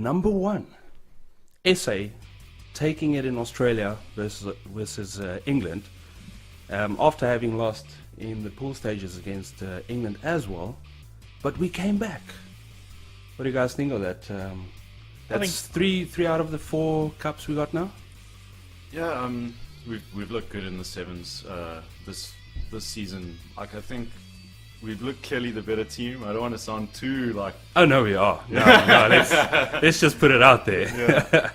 number 1. SA taking it in Australia versus England, after having lost in the pool stages against England as well. But we came back. What do you guys think of that? That's three out of the 4 cups we got now. Yeah, we've looked good in the sevens this season. Like, I think we've looked clearly the better team. I don't want to sound too like. Oh no, we are. No, let's just put it out there. Yeah,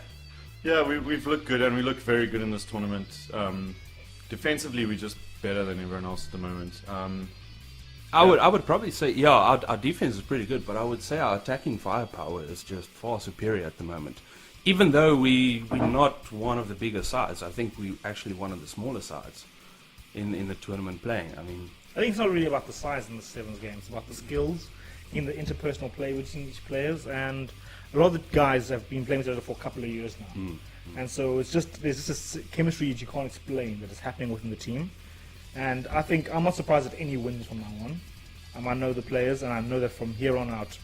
yeah, we've looked good, and we look very good in this tournament. Defensively, we're just better than everyone else at the moment. I would probably say, our defense is pretty good, but I would say our attacking firepower is just far superior at the moment. Even though we're not one of the bigger sides, I think we're actually one of the smaller sides in the tournament playing. I mean, I think it's not really about the size in the sevens game. It's about the skills in the interpersonal play between each players, and a lot of the guys have been playing together for a couple of years now. And so there's just a chemistry that you can't explain that is happening within the team. And I think I'm not surprised at any wins from now on. I know the players, and I know that from here on out,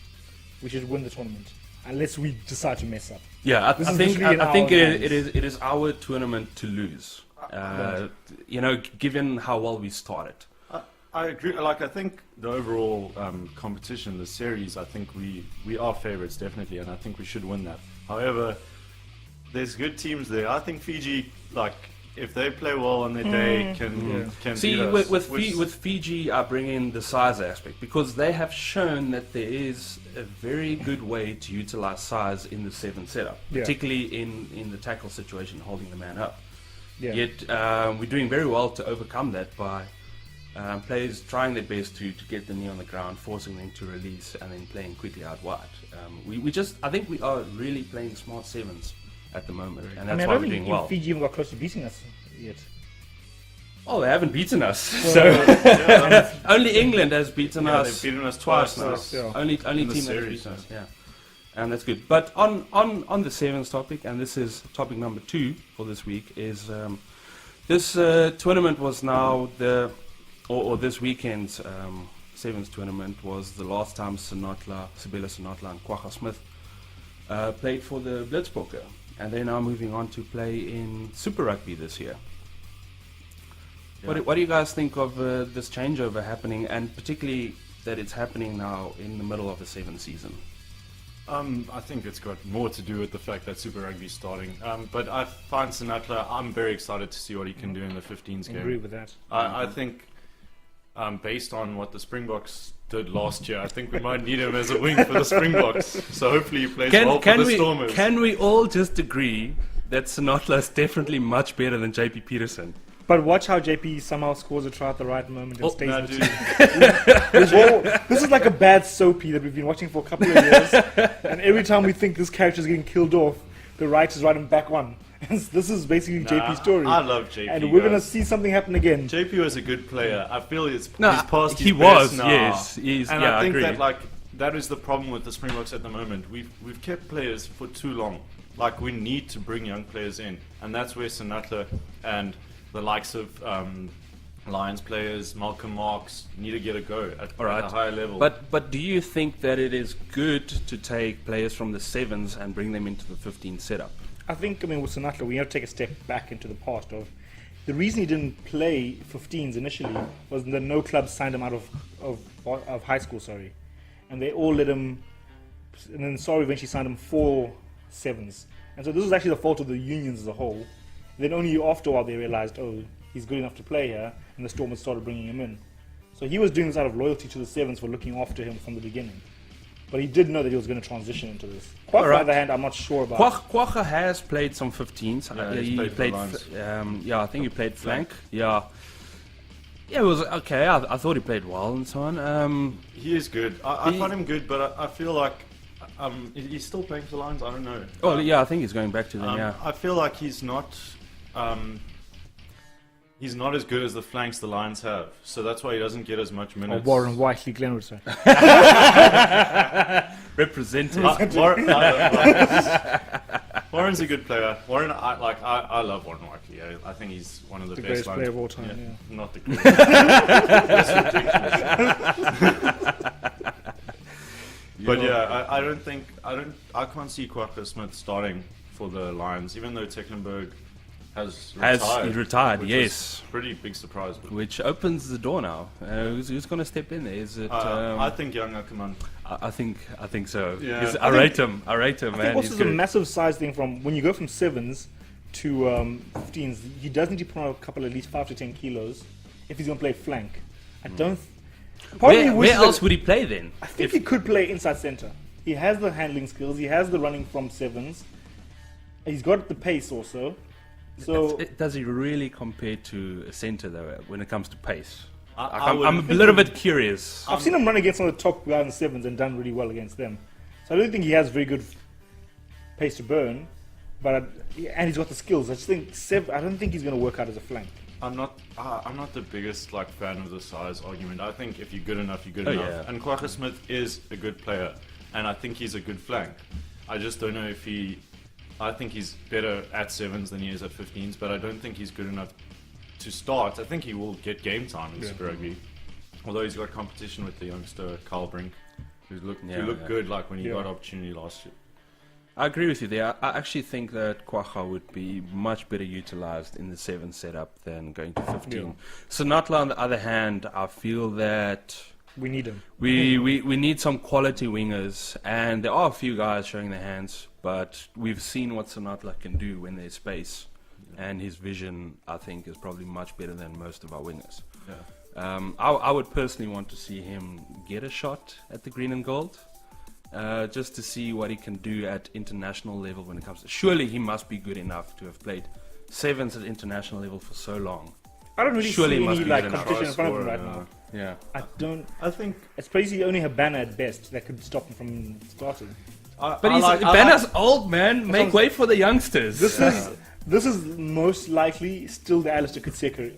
we should win the tournament, unless we decide to mess up. Yeah, I think it is our tournament to lose. Given how well we started. I agree. Like, I think the overall competition, the series, I think we are favourites definitely, and I think we should win that. However, there's good teams there. I think Fiji, like, if they play well on their day, can see beat us. with Fiji, I bring in the size aspect, because they have shown that there is a very good way to utilize size in the 7 setup, particularly in the tackle situation, holding the man up. Yet we're doing very well to overcome that by players trying their best to get the knee on the ground, forcing them to release, and then playing quickly out wide. I think we are really playing smart sevens at the moment, and that's why we're doing well. Fiji even got close to beating us yet. Oh, they haven't beaten us. Only England has beaten us. They've beaten us twice now. Only team that has beaten us. Yeah, and that's good. But on the sevens topic, and this is topic number 2 for this week, is this tournament was now this weekend's sevens tournament was the last time Sibela Sonatla and Kwagga Smith played for the Blitzbokke. And they're now moving on to play in Super Rugby this year. Yeah. What do you guys think of this changeover happening, and particularly that it's happening now in the middle of the 7th season? I think it's got more to do with the fact that Super Rugby is starting. But I find Sonatla, I'm very excited to see what he can do in the 15s game. I agree with that. I think, based on what the Springboks did last year, I think we might need him as a wing for the Springboks. So hopefully he plays well for the Stormers. Can we all just agree that Sonatla is definitely much better than JP Peterson? But watch how JP somehow scores a try at the right moment and stays in the team. This is like a bad soapy that we've been watching for a couple of years, and every time we think this character is getting killed off, the writers write him back one. This is basically JP's story. I love JP, and we're going to see something happen again. JP was a good player. I feel he's past his he best was, now. yes. And I think that is the problem with the Springboks at the moment. We've kept players for too long. Like, we need to bring young players in, and that's where Sonatla and the likes of Lions players, Malcolm Marks, need to get a go at a higher level. But do you think that it is good to take players from the 7s and bring them into the 15 setup? I think, with Sonatla, we have to take a step back into the past of the reason he didn't play 15s initially was that no club signed him out of high school, and they all let him, and then eventually signed him 4 7s, and so this was actually the fault of the unions as a whole. Then only after a while they realized, he's good enough to play here, and the Stormers started bringing him in. So he was doing this out of loyalty to the 7s for looking after him from the beginning. But he did know that he was going to transition into this. Kwagga, on the other hand, I'm not sure about. Kwagga has played some 15s. He played I think he played flank. Yeah, it was okay. I thought he played well and so on. He is good. I find him good, but I feel like he's still playing for the Lions. I don't know. Oh yeah, I think he's going back to them. I feel like he's not. He's not as good as the flanks the Lions have, so that's why he doesn't get as much minutes. Or Warren Whiteley Glenwood, sir. Representing. Warren's a good player. Warren, I love Warren Whiteley. I think he's one of the best greatest player of all time. Yeah. Not the greatest. That's ridiculous. But yeah, I can't see Quacker Smith starting for the Lions, even though Tecklenburg has retired, which yes. is pretty big surprise. Which opens the door now. Who's going to step in there? Is it? I think Young Ackerman. I think so. Yeah. I rate him, I man. think also the massive size thing from when you go from 7s to 15s, he does need to put on a couple at least 5 to 10 kilos if he's going to play flank. I don't. Where else would he play then? I think he could play inside centre. He has the handling skills. He has the running from 7s. He's got the pace also. So does he really compare to a centre though when it comes to pace? I'm a little bit curious. I've seen him run against some of the top guys in 7s and done really well against them. So I don't think he has very good pace to burn, and he's got the skills. I just think I don't think he's going to work out as a flank. I'm not the biggest fan of the size argument. I think if you're good enough, you're good enough. Yeah. And Quacker Smith is a good player, and I think he's a good flank. I just don't know if I think he's better at 7s than he is at 15s, but I don't think he's good enough to start. I think he will get game time in Super Rugby, although he's got competition with the youngster Carl Brink, who looked good when he got opportunity last year. I agree with you there. I actually think that Quacha would be much better utilized in the 7 setup than going to 15. Yeah. Sonatla, on the other hand, I feel that we need him. We need some quality wingers, and there are a few guys showing their hands, but we've seen what Sonatla can do when there's space, and his vision, I think, is probably much better than most of our wingers. Yeah. I would personally want to see him get a shot at the green and gold. Just to see what he can do at international level when it comes to... Surely he must be good enough to have played 7s at international level for so long. I don't really Surely see must any be good enough. competition in front of him right now. Yeah. I think it's basically only Habana at best that could stop him from starting. But Banner's old, man. Make way for the youngsters. This is most likely still the Alistair Kutseka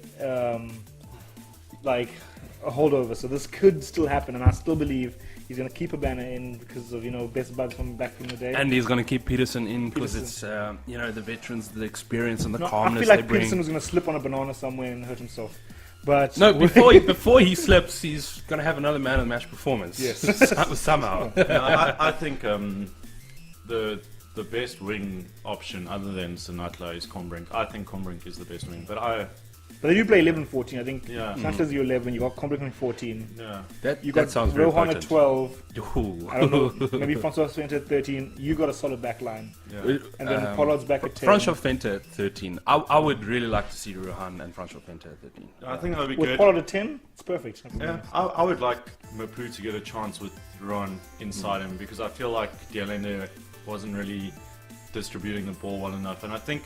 a holdover. So this could still happen, and I still believe he's going to keep a banner in because of best buds from back in the day. And he's going to keep Peterson in because it's the veterans, the experience, and the I calmness feel like they bring. Peterson was going to slip on a banana somewhere and hurt himself. But no, before he slips, he's going to have another man of the match performance. Yes, somehow. I think the best wing option other than Sonatla is Combrink. I think Combrink is the best wing, but they do play 11-14. I think Yeah. your 11. You got Combrink on 14. yeah. You that got sounds very Rohan at potent. 12. Ooh. I don't know. Maybe Francois Venter at 13. You got a solid back line. Yeah. And then Pollard's back at 10. Francois Venter at 13. I would really like to see Rohan and Francois Venter at 13. I think that would be With good. Pollard at 10, it's perfect. Yeah, I would like Mapu to get a chance with Ron inside him because I feel like Dialende wasn't really distributing the ball well enough, and I think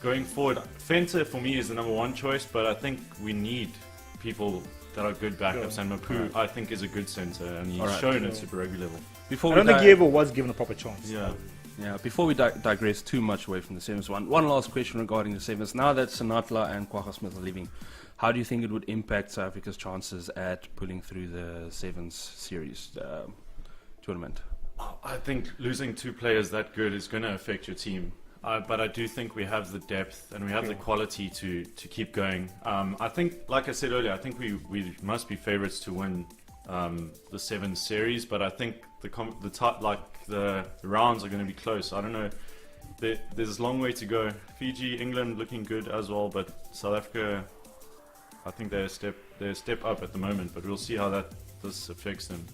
going forward, Fenter for me is the number one choice, but I think we need people that are good backups, and Mapu I think is a good centre, and he's shown at Super Rugby level. I don't think he ever was given a proper chance. Yeah. Before we digress too much away from the Sevens, one last question regarding the Sevens. Now that Sonatla and Quacha Smith are leaving, how do you think it would impact South Africa's chances at pulling through the Sevens series tournament? I think losing two players that good is going to affect your team. But I do think we have the depth and we have the quality to keep going. I think, like I said earlier, I think we must be favourites to win the Sevens series. But I think the rounds are going to be close. I don't know. There's a long way to go. Fiji, England looking good as well, but South Africa, I think they're a step up at the moment. But we'll see how this affects them.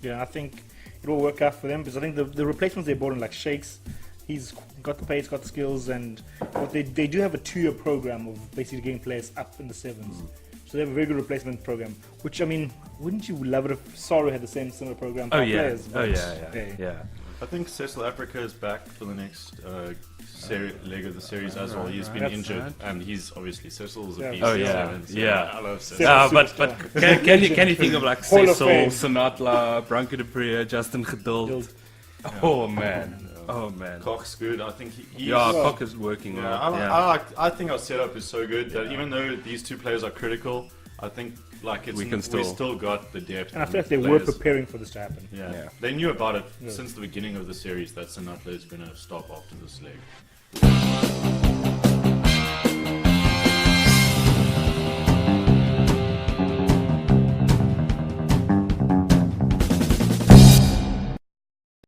Yeah, I think it will work out for them because I think the replacements they brought in, like Shakes, he's got the pace, got the skills, and what they do have a 2-year program of basically getting players up in the Sevens. So they have a very good replacement program. Which, I mean, wouldn't you love it if Saru had the similar program for players? Yeah. I think Cecil Africa is back for the next leg of the series as well. He's been injured, and he's obviously Cecil's a piece. I love Cecil. But can you think of like Hall of Cecil, Fame. Branko de Pre, Justin Geduld? Oh man. Koch's good. I think Koch is working well. I think our setup is so good that even though these two players are critical, I think we still got the depth. And I feel like they were preparing for this to happen. Yeah. They knew about it since the beginning of the series that Sonatla is going to stop after this leg.